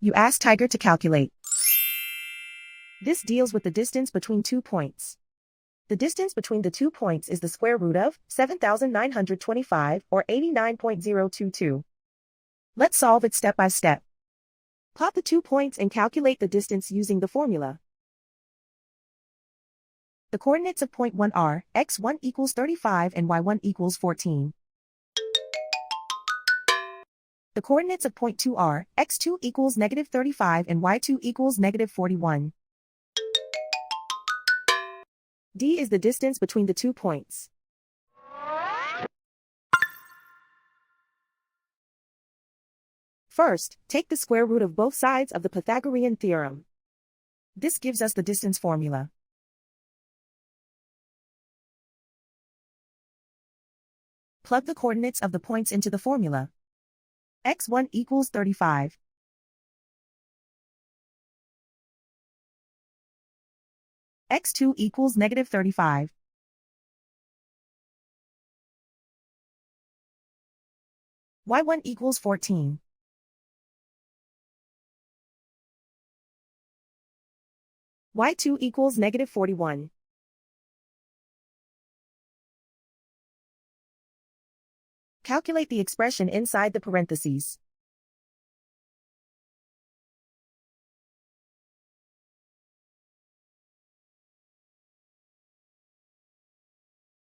You ask Tiger to calculate. This deals with the distance between 2 points. The distance between the 2 points is the square root of 7,925 or 89.022. Let's solve it step by step. Plot the 2 points and calculate the distance using the formula. The coordinates of point 1 are x1 equals 35 and y1 equals 14. The coordinates of point 2 are x2 equals negative 35 and y2 equals negative 41. D is the distance between the 2 points. First, take the square root of both sides of the Pythagorean theorem. This gives us the distance formula. Plug the coordinates of the points into the formula. x1 equals 35. x2 equals negative 35. y1 equals 14. y2 equals negative 41. Calculate the expression inside the parentheses.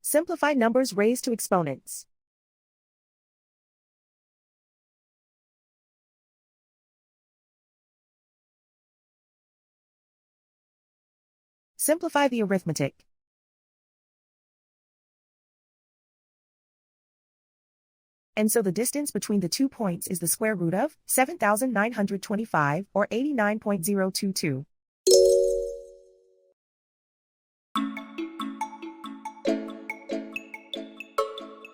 Simplify numbers raised to exponents. Simplify the arithmetic. And so the distance between the 2 points is the square root of 7,925 or 89.022.